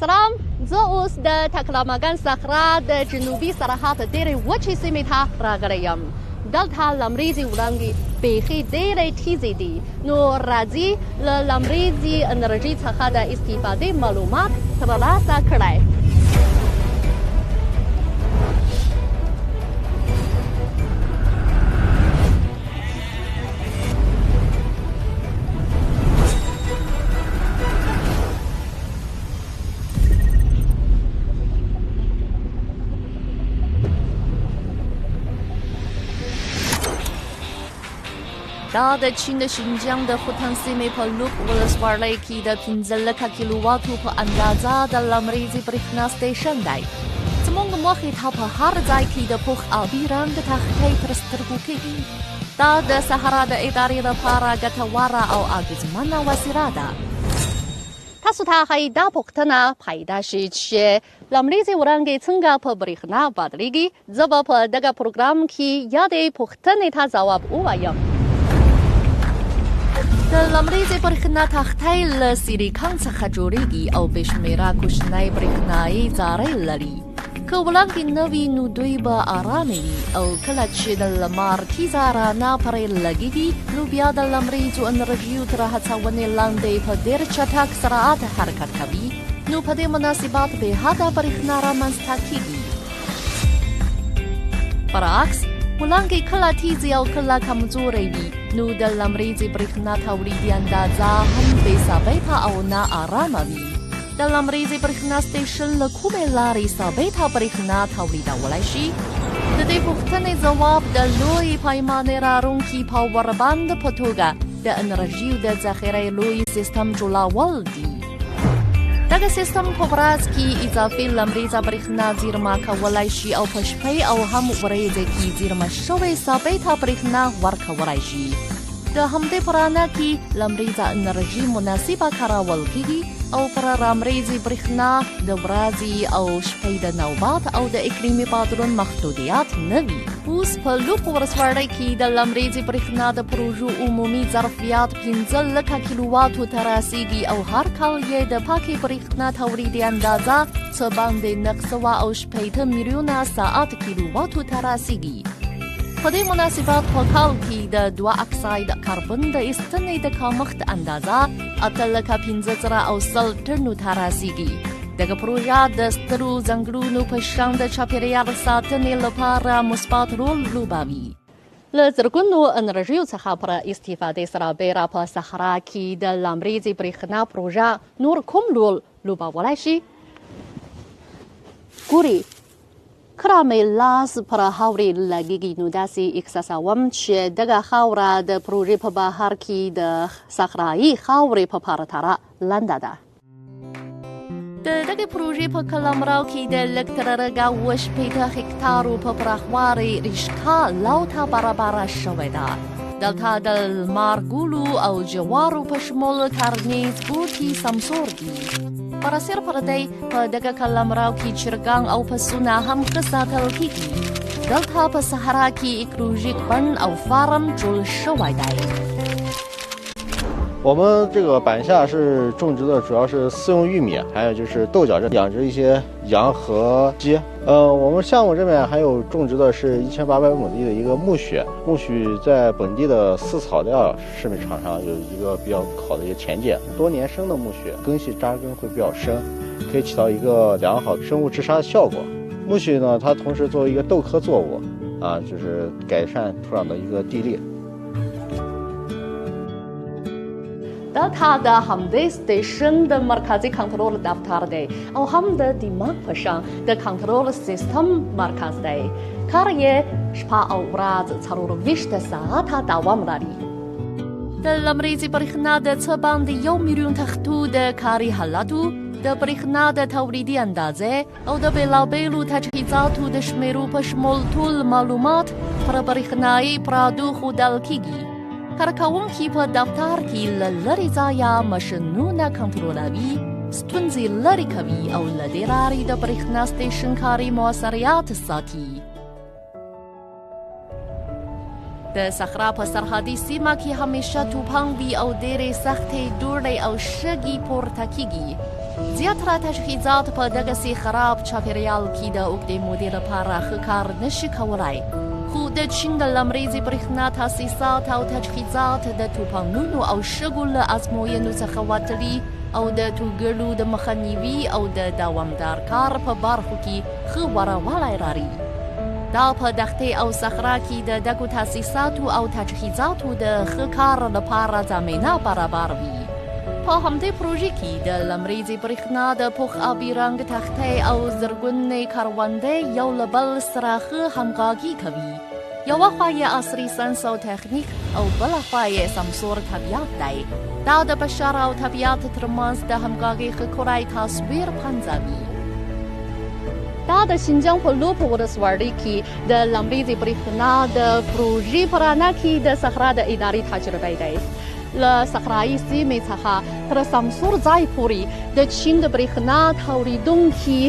سلام، زه اوس د ټکلامګان صحرا د جنوبي سرحد ډېرې وچې سیمې ته راغلی یم. دلته لمریزې وړانګې بیخي ډېرې تیزې دي، نو راځي له لمریزې انرژي څخه د استفادې معلومات ترلاسه کړئ. دا د چین د شینجیانګ د خوتن سیمې په لوک ولسوالۍ کې د 15 کیلوواتو په اندازه د لمریزې برېښنا سټیشن دی. زموږ موخې ته په هر ځای کې د پوخ آبي رنګ تختی تر سترګو کېږي. دا د صحرا د ادارې لپاره ګټوره او اغېزمنه وسیله ده. تاسو ته ښایي دا پوښتنه پیدا شي چې لمریزې وړانګې څنګه په برېښنا بدلېږي. زه به په دغه پروګرام کې یادې پوښتنې ته ځواب ووایم. د لمریزې برېښنا تختی له سیلیکون څخه جوړیږي او بې شمېره کوچنۍ برېښنایي ذرې لري. که وړانګې نه وي نو دوی به ارامې وي او کله چې د لمر تیزه رڼا پرې لګېږي نو بیا د لمریزو انرژیو تر هڅونې لاندې په ډېر چټک سرعت حرکت کوي، نو په دې مناسبت بې حده برېښنا رامنځته کېږي. برعکس وړانګې کله تیزې او کله کمزورې وي، نو د لمریزې برېښنا تولیدي اندازه هم بې ثابته او نا ارامه وي. د لمریزې برېښنا سټیشن له کومې لارې ثابته برېښنا تولیدولی شي؟ د دې پوښتنې ځواب د لوی پیمانې لرونکي پاور بند په توګه د انرژیو د ذخیرې لوی سیستم جوړول دي. دغه سیستم په ورځ کې اضافي لمریزه برېښنا زیرمه کولی شي او په شپې او هم ورځې کې زیرمه شوې ثابته برېښنا ورکولی شي. د همدې په رڼا کې لمریزه انرژي مناسبه کارول کېږي او پر لمریزې برېښنا د ورځې او شپې د نوبات او د اقلیمي بدلون محدودیت نه وي. اوس په لوک ولسوالۍ کې د لمریزې برېښنا د پروژو عمومي ظرفیت 15 کیلوواتو ته رسیږي او هر کال یې د پاکې برېښنا تولیدي اندازه څه باندې 980 میلیونه ساعت کیلوواتو ته رسیږي. په دې مناسبت په کال کې د 2 اکساید کاربن د ایستنې د کمښت اندازه 8,500 ټنو ته رسیږي. دغه پروژه د سترو ځنګلونو په شان د چاپیریال ساتنې لپاره مثبت رول لوبوي. له زرګونو انرژیو څخه پر استفادې سره بیره په صحرا کې د لمریزې برېښنا پروژه نور کوم رول لوبولی شي؟ ګوري کله مې لاس پر خاورې لګېږي نو داسې احساسوم چې دغه خاوره د پروژې په بهر کې د صحرایي خاورې په پرتله لنده ده. د دغه پروژې په قلمرو کې د لږ تر لږه 80 هکتارو په پراخوالي رشقه لو ته برابره شوې ده. دلته د لمر ګلو او جوارو په شمول کرنیز بوټي سمسور دي. پرسر پر دی په دغه قلمرو کې چرګان او پسونه هم ښه ساتل کېږي. دلته په صحرا کې ایکولوژیک بڼ او فارم جوړ شوی دی.我们这个板下是种植的主要是饲用玉米，还有就是豆角，养殖一些羊和鸡。我们项目这边还有种植的是1800亩地的一个苜蓿。苜蓿在本地的饲草料市场上有一个比较好的一个前景。多年生的苜蓿根系扎根会比较深，可以起到一个良好生物治沙的效果。苜蓿呢，它同时作为一个豆科作物就是改善土壤的一个地力。دلته د همدې سټیشن د مرکزي کنټرول دفتر دی او هم د دماغ په شان د کنټرول سیستم مرکز دی. کار یې شپه او ورځ 24 ساعته دوام لري. د لمریزې برېښنا د څه باندې 1 میلیون تختو د کاري حالاتو، د برېښنا د تولیدي اندازې او د بېلابېلو تجهیزاتو د شمیرو په شمول ټول معلومات پر برېښنایي پردو ښودل کېږي. کارکوونکي په دفتر کې له لرې ځایه ماشینونه کنټرولوي، ستونزې لرې کوي او له دې لارې د برېښنا سټیشن کاري موثریت ساتي. د صحرا په سرحدي سیمه کې همیشه توپان وي او ډېرې سختې دوړې او شګې پورته کېږي. زیاتره تجهیزات په دغسې خراب چاپیریال کې د اوږدې مودې لپاره ښه کار نشي کولی. خو د چین د لمریزې برېښنا تاسیسات او تجهیزات د طوفانونو او شګو له ازموینو څخه وتلي او د توګړو د مخنیوي او د دوامدار کار په برخو کې ښه وروالی لري. دا په دښتې او صحرا کې د دغو تاسیساتو او تجهیزاتو د ښه کار لپاره زمینه برابر وي. په همدې پروژې کې د لمریزې برېښنا د پوخ آبي رنګ تختې او زرګونې کروندې یو له بل سره ښه همغږي کوي. یوه خوا یې عصري ساینس او تخنیک او بله خوا یې سمسور طبیعت دی. دا د بشر او طبیعت ترمنځ د همغږۍ ښه کړی تصویر پنځوي. دا د شینجیانګ په لوپو ولسوالۍ کې د لمریزې برېښنا د پروژې په رڼا کې د صحرا د ادارې تجربه دی. له صحرایي سیمې څخه تر سمسور ځای پورې د چین د برېښنا تولیدونکي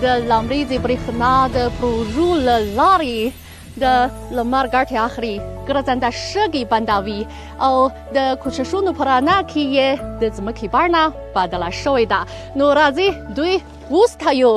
د لمریزې برېښنا د پروژو له لارې د لمر ګټې اخلي، ګرځنده شګې بندوي او د کوششونو په رڼا کې یې د ځمکې بڼه بدله شوې ده. نو راځئ دوی وستایو.